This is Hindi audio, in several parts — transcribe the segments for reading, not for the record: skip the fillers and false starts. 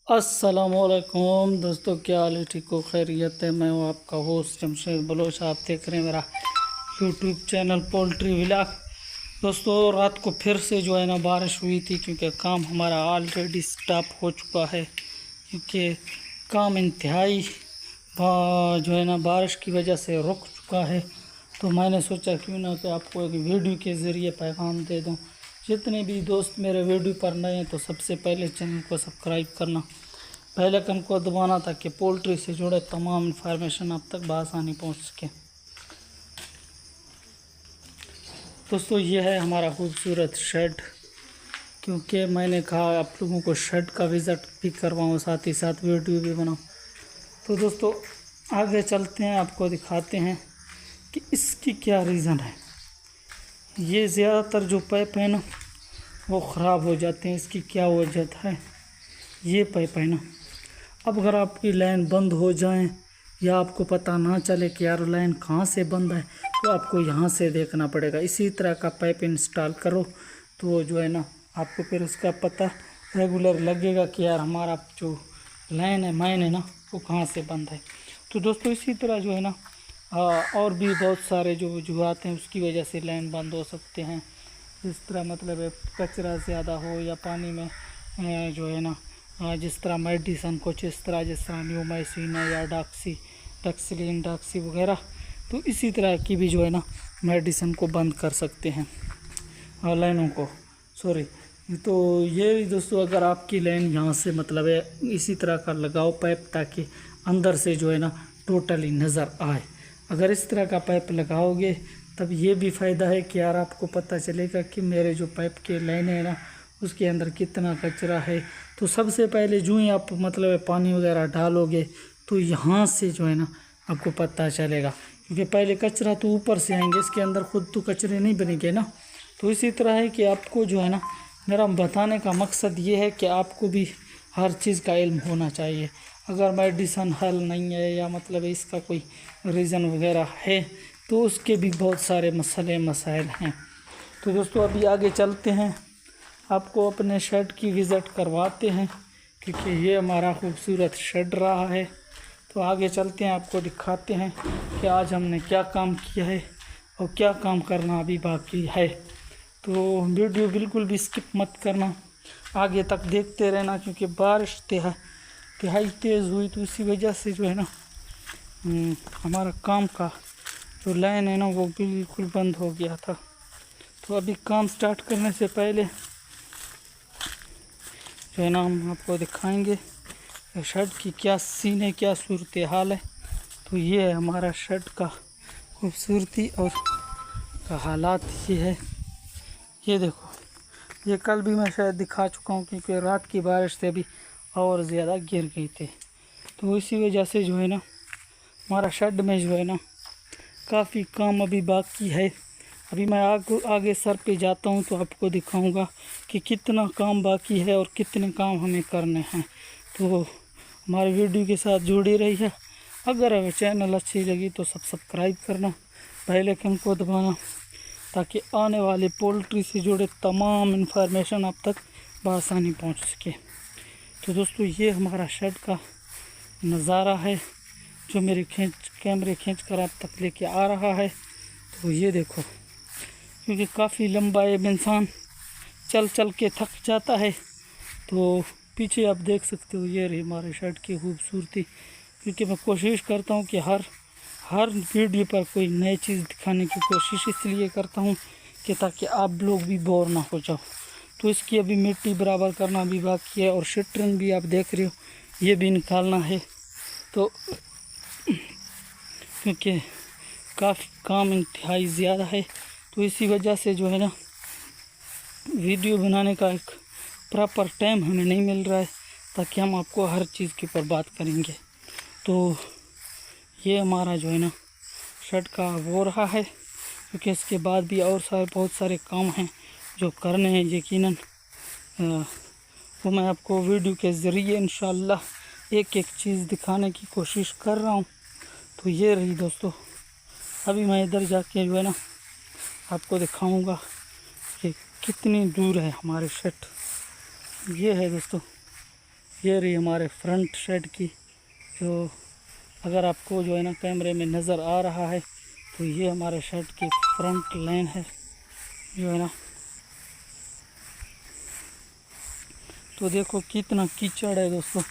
अस्सलामुअलैकुम दोस्तों, क्या हाल है? ठीक हो? खैरियत है? मैं हूँ आपका होस्ट जमशेद बलोच। आप देख रहे हैं मेरा यूट्यूब चैनल पोल्ट्री व्लॉग। दोस्तों, रात को फिर से जो है ना बारिश हुई थी, क्योंकि काम हमारा ऑलरेडी स्टॉप हो चुका है। क्योंकि काम इंतहाई जो है ना बारिश की वजह से रुक चुका है। तो मैंने सोचा क्यों ना कि आपको एक वीडियो के ज़रिए पैगाम दे दूं। जितने भी दोस्त मेरे वीडियो पर नए हैं तो सबसे पहले चैनल को सब्सक्राइब करना, बेल आइकन को दबाना, ताकि पोल्ट्री से जुड़े तमाम इन्फॉर्मेशन आप तक बआसानी पहुंच सके। दोस्तों, ये है हमारा खूबसूरत शेड। क्योंकि मैंने कहा आप लोगों को शेड का विज़िट भी करवाऊँ, साथ ही साथ वीडियो भी बनाऊँ। तो दोस्तों, आगे चलते हैं, आपको दिखाते हैं कि इसकी क्या रीज़न है। ये ज़्यादातर जो पाइप है ना वो ख़राब हो जाते हैं। इसकी क्या वजह है? ये पाइप है ना, अब अगर आपकी लाइन बंद हो जाए या आपको पता ना चले कि यार लाइन कहाँ से बंद है, तो आपको यहाँ से देखना पड़ेगा। इसी तरह का पाइप इंस्टॉल करो तो जो है ना आपको फिर उसका पता रेगुलर लगेगा कि यार हमारा जो लाइन है माइन है ना वो कहाँ से बंद है। तो दोस्तों, इसी तरह जो है ना और भी बहुत सारे जो वजूहत हैं उसकी वजह से लाइन बंद हो सकते हैं। जिस तरह मतलब है कचरा ज़्यादा हो या पानी में जो है ना जिस तरह मेडिसन कुछ इस तरह, जिस तरह न्यूमाइसिन या डक्सिलिन डॉक्सी वगैरह, तो इसी तरह की भी जो है ना मेडिसन को बंद कर सकते हैं लाइनों को। सॉरी। तो ये दोस्तों, अगर आपकी लाइन यहाँ से मतलब है इसी तरह का लगाओ पाइप, ताकि अंदर से जो है ना टोटली नज़र आए। अगर इस तरह का पाइप लगाओगे तब ये भी फ़ायदा है कि यार आपको पता चलेगा कि मेरे जो पाइप के लाइन है ना उसके अंदर कितना कचरा है। तो सबसे पहले जो ही आप मतलब पानी वगैरह डालोगे तो यहाँ से जो है ना आपको पता चलेगा, क्योंकि पहले कचरा तो ऊपर से आएंगे, इसके अंदर खुद तो कचरे नहीं बनेंगे ना। तो इसी तरह है कि आपको जो है ना मेरा बताने का मकसद ये है कि आपको भी हर चीज़ का इल्म होना चाहिए। अगर मेडिसन हल नहीं है या मतलब इसका कोई रीज़न वगैरह है तो उसके भी बहुत सारे मसले मसाइल हैं। तो दोस्तों, अभी आगे चलते हैं, आपको अपने शेड की विज़िट करवाते हैं, क्योंकि ये हमारा खूबसूरत शेड रहा है। तो आगे चलते हैं, आपको दिखाते हैं कि आज हमने क्या काम किया है और क्या काम करना अभी बाकी है। तो वीडियो बिल्कुल भी स्किप मत करना, आगे तक देखते रहना, क्योंकि बारिश तिहाई तेज़ हुई तो इसी वजह से जो है ना हमारा काम का जो लाइन है ना वो बिल्कुल बंद हो गया था। तो अभी काम स्टार्ट करने से पहले जो है ना हम आपको दिखाएंगे शर्ट की क्या सीन है, क्या सूरत हाल है। तो ये है हमारा शर्ट का खूबसूरती और का हालात ये है। ये देखो, ये कल भी मैं शायद दिखा चुका हूँ, क्योंकि रात की बारिश से भी और ज़्यादा गिर गई थी। तो इसी वजह से जो है ना हमारा शेड में जो है ना काफ़ी काम अभी बाकी है। अभी मैं आगे सर पे जाता हूँ तो आपको दिखाऊंगा कि कितना काम बाकी है और कितने काम हमें करने हैं। तो हमारे वीडियो के साथ जुड़ी रही है। अगर चैनल अच्छी लगी तो सब्सक्राइब करना, बेल आइकन को दबाना, ताकि आने वाले पोल्ट्री से जुड़े तमाम इन्फॉर्मेशन आप तक बआसानी पहुँच सके। तो दोस्तों, ये हमारा शेड का नज़ारा है जो मेरे कैमरे खींच कर आप तक लेके आ रहा है। तो ये देखो, क्योंकि काफ़ी लंबा है, इंसान चल चल के थक जाता है। तो पीछे आप देख सकते हो, ये रही हमारे शर्ट की खूबसूरती। क्योंकि मैं कोशिश करता हूँ कि हर वीडियो पर कोई नई चीज़ दिखाने की कोशिश इसलिए करता हूँ कि ताकि आप लोग भी बोर ना हो जाओ। तो इसकी अभी मिट्टी बराबर करना भी बाकी है, और शटरिंग भी आप देख रहे हो ये भी निकालना है। तो क्योंकि काफ़ी काम इंतहाई ज़्यादा है, तो इसी वजह से जो है ना वीडियो बनाने का एक प्रॉपर टाइम हमें नहीं मिल रहा है, ताकि हम आपको हर चीज़ के ऊपर बात करेंगे। तो ये हमारा जो है ना शर्ट का वो रहा है, क्योंकि इसके बाद भी और बहुत सारे काम हैं जो करने हैं यकीनन। वो मैं आपको वीडियो के ज़रिए इंशाअल्लाह एक एक चीज़ दिखाने की कोशिश कर रहा हूँ। तो ये रही दोस्तों, अभी मैं इधर जाके जो है ना आपको दिखाऊंगा कि कितनी दूर है हमारे शेड। ये है दोस्तों, ये रही हमारे फ्रंट शेड की, जो अगर आपको जो है ना कैमरे में नज़र आ रहा है तो ये हमारे शेड की फ्रंट लाइन है जो है ना। तो देखो कितना कीचड़ है दोस्तों,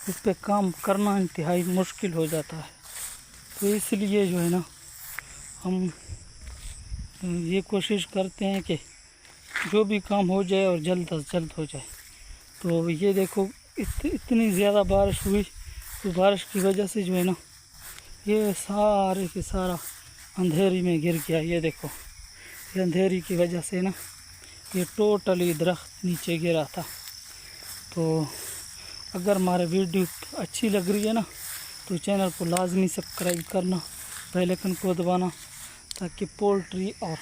इस पे काम करना इंतहाई मुश्किल हो जाता है। तो इसलिए जो है ना हम ये कोशिश करते हैं कि जो भी काम हो जाए और जल्द से जल्द हो जाए। तो ये देखो इतनी ज़्यादा बारिश हुई, तो बारिश की वजह से जो है ना ये सारे के सारा अंधेरी में गिर गया। ये देखो ये अंधेरी की वजह से ना ये टोटली दरख्त नीचे गिरा था। तो अगर हमारे वीडियो अच्छी लग रही है ना तो चैनल को लाजमी सब्सक्राइब करना, बेल आइकन को दबाना, ताकि पोल्ट्री और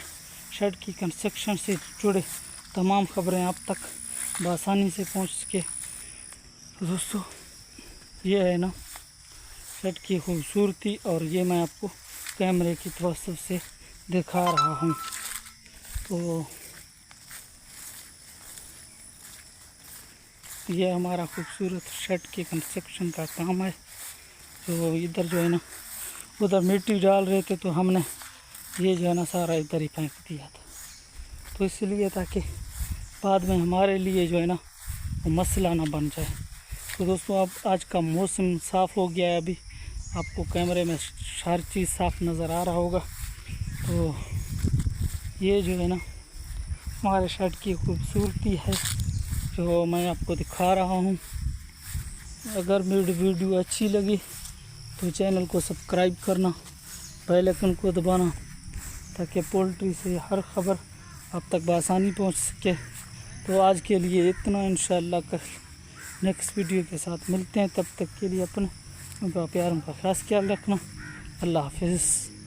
शेड की कंस्ट्रक्शन से जुड़े तमाम खबरें आप तक बआसानी से पहुंच सके। तो दोस्तों ये है ना शेड की खूबसूरती, और ये मैं आपको कैमरे की तवज्जो से दिखा रहा हूँ। तो ये हमारा खूबसूरत शेड के कंस्ट्रक्शन का काम है। तो इधर जो है ना उधर मिट्टी डाल रहे थे, तो हमने ये जो है ना सारा इधर ही फेंक दिया था, तो इसलिए ताकि बाद में हमारे लिए जो है ना वो मसला ना बन जाए। तो दोस्तों अब आज का मौसम साफ़ हो गया है, अभी आपको कैमरे में हर चीज़ साफ़ नज़र आ रहा होगा। तो ये जो है ना हमारे शेड की खूबसूरती है जो मैं आपको दिखा रहा हूँ। अगर मेरी वीडियो अच्छी लगी तो चैनल को सब्सक्राइब करना, बेल आइकन को दबाना, ताकि पोल्ट्री से हर खबर आप तक बआसानी पहुँच सके। तो आज के लिए इतना, इंशाअल्लाह कल नेक्स्ट वीडियो के साथ मिलते हैं। तब तक के लिए अपने प्यारों का खास ख्याल रखना। अल्लाह हाफिज़।